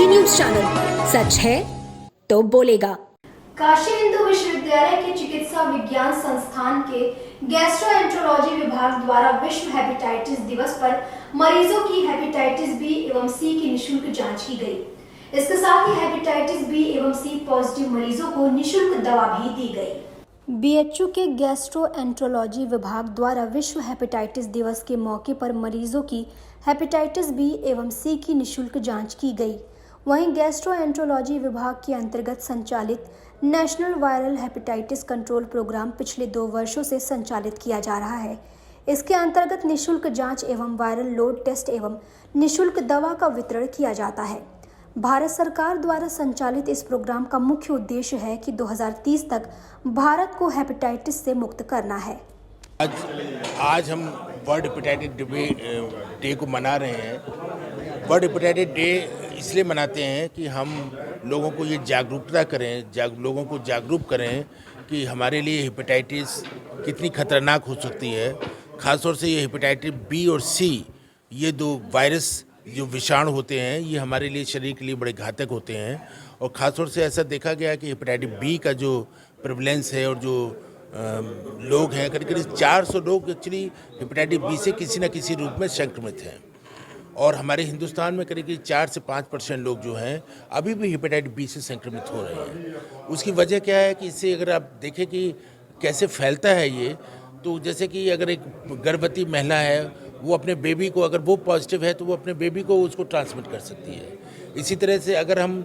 Kashi news channel, सच है तो बोलेगा। काशी हिंदू विश्वविद्यालय के चिकित्सा विज्ञान संस्थान के गैस्ट्रोएंटरोलॉजी विभाग द्वारा विश्व हेपेटाइटिस दिवस पर मरीजों की हेपेटाइटिस बी एवं सी की निशुल्क जांच की गई। इसके साथ ही हेपेटाइटिस बी एवं सी पॉजिटिव मरीजों को निशुल्क दवा भी दी गई। बीएचयू के गैस्ट्रोएंटरोलॉजी विभाग द्वारा विश्व हेपेटाइटिस दिवस के मौके पर मरीजों की हेपेटाइटिस बी एवं सी की निशुल्क जांच की गई। वहीं गैस्ट्रोएंटरोलॉजी विभाग के अंतर्गत संचालित national viral hepatitis control programme पिछले 2 वर्षों से संचालित किया जा रहा है। इसके अंतर्गत निशुल्क जांच एवं वायरल लोड टेस्ट एवं निशुल्क दवा का वितरण किया जाता है। भारत सरकार द्वारा संचालित इस प्रोग्राम का मुख्य उद्देश्य है कि 2030 तक भारत को हेपेटाइटिस से मुक्त करना है। आज हम वर्ल्ड हेपेटाइटिस डे को मना रहे हैं। वर्ल्ड हेपेटाइटिस डे इसलिए मनाते हैं कि हम लोगों को ये जागरूकता करें, लोगों को जागरूक करें कि हमारे लिए हेपेटाइटिस कितनी खतरनाक हो सकती है। खासतौर से ये हेपेटाइटिस बी और सी, ये 2 वायरस जो विषाणु होते हैं, ये हमारे लिए शरीर के लिए बड़े घातक होते हैं। और ख़ासतौर से ऐसा देखा गया कि हेपेटाइटिस बी का जो प्रेवलेंस है और जो लोग हैं, करीब 400 लोग एक्चुअली हेपेटाइटिस बी से किसी न किसी रूप में संक्रमित हैं। और हमारे हिंदुस्तान में करीब 4 से 5% लोग जो हैं अभी भी हेपेटाइटिस बी से संक्रमित हो रहे हैं। उसकी वजह क्या है कि इससे अगर आप देखें कि कैसे फैलता है ये, तो जैसे कि अगर एक गर्भवती महिला है, वो अपने बेबी को, अगर वो पॉजिटिव है तो वो अपने बेबी को उसको ट्रांसमिट कर सकती है। इसी तरह से अगर हम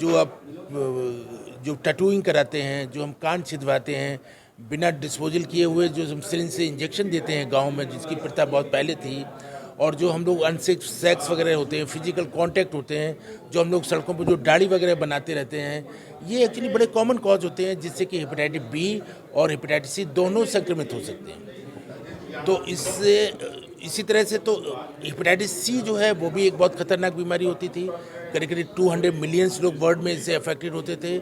जो टैटूइंग कराते हैं, जो हम कान छिदवाते हैं, बिना डिस्पोजल किए हुए जो हम सिरिंज से इंजेक्शन देते हैं गांव में, जिसकी प्रथा बहुत पहले थी, और जो हम लोग अनसेफ सेक्स वगैरह होते हैं, फिजिकल कांटेक्ट होते हैं, जो हम लोग सड़कों पर जो दाढ़ी वगैरह बनाते रहते हैं, ये एक्चुअली बड़े कॉमन कॉज होते हैं जिससे कि हेपेटाइटिस बी और हेपेटाइटिस सी दोनों संक्रमित हो सकते हैं। तो इसी तरह से तो हेपेटाइटिस सी जो है वो भी एक बहुत खतरनाक बीमारी होती थी। करीब 200 मिलियंस लोग वर्ल्ड में इससे अफेक्टेड होते थे,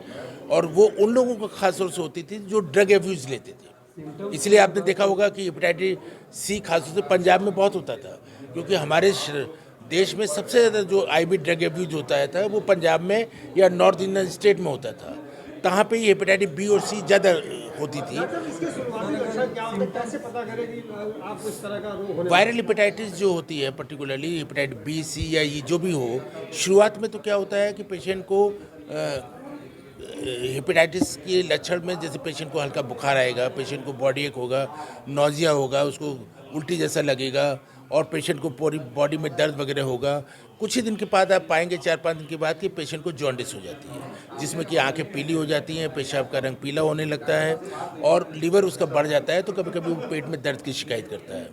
और वो उन लोगों को खास तौर से होती थी जो ड्रग एब्यूज़ लेते थे। इसलिए आपने देखा होगा कि हेपेटाइटिस सी खासतौर से पंजाब में बहुत होता था, क्योंकि हमारे देश में सबसे ज़्यादा जो आईवी ड्रग एब्यूज होता था वो पंजाब में या नॉर्थ इंडियन स्टेट में होता था। तहाँ पे ये हेपेटाइटिस बी और सी ज़्यादा होती थी। वायरल हेपेटाइटिस जो होती है, पर्टिकुलरली हेपेटाइटिस बी, सी या ये जो भी हो, शुरुआत में तो क्या होता है कि पेशेंट को हेपेटाइटिस के लक्षण में, जैसे पेशेंट को हल्का बुखार आएगा, पेशेंट को बॉडी एक होगा, नौजिया होगा, उसको उल्टी जैसा लगेगा, और पेशेंट को पूरी बॉडी में दर्द वगैरह होगा। कुछ ही दिन के बाद आप पाएंगे, 4-5 दिन के बाद, कि पेशेंट को जॉन्डिस हो जाती है, जिसमें कि आंखें पीली हो जाती हैं, पेशाब का रंग पीला होने लगता है, और लीवर उसका बढ़ जाता है, तो कभी कभी वो पेट में दर्द की शिकायत करता है।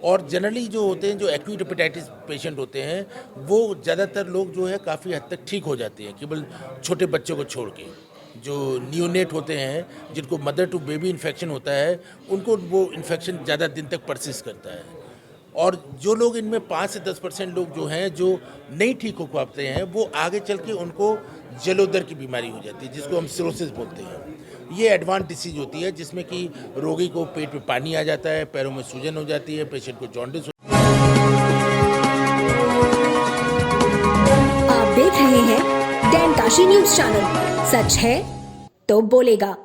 और जनरली जो होते हैं, जो एक्यूट हेपेटाइटिस पेशेंट होते हैं, वो ज़्यादातर लोग जो है काफ़ी हद तक ठीक हो जाते हैं, केवल छोटे बच्चों को छोड़ के। जो नियोनेट होते हैं, जिनको मदर टू बेबी इन्फेक्शन होता है, उनको वो इन्फेक्शन ज़्यादा दिन तक परसिस्ट करता है। और जो लोग इनमें 5 से 10% लोग जो हैं जो नहीं ठीक हो पाते हैं, वो आगे चल के उनको जलोदर की बीमारी हो जाती है, जिसको हम सिरोसिस बोलते हैं। ये एडवांस डिसीज होती है, जिसमें कि रोगी को पेट में पानी आ जाता है, पैरों में सूजन हो जाती है, पेशेंट को जॉन्डिस। आप देख रहे हैं डैन काशी न्यूज चैनल, सच है तो बोलेगा।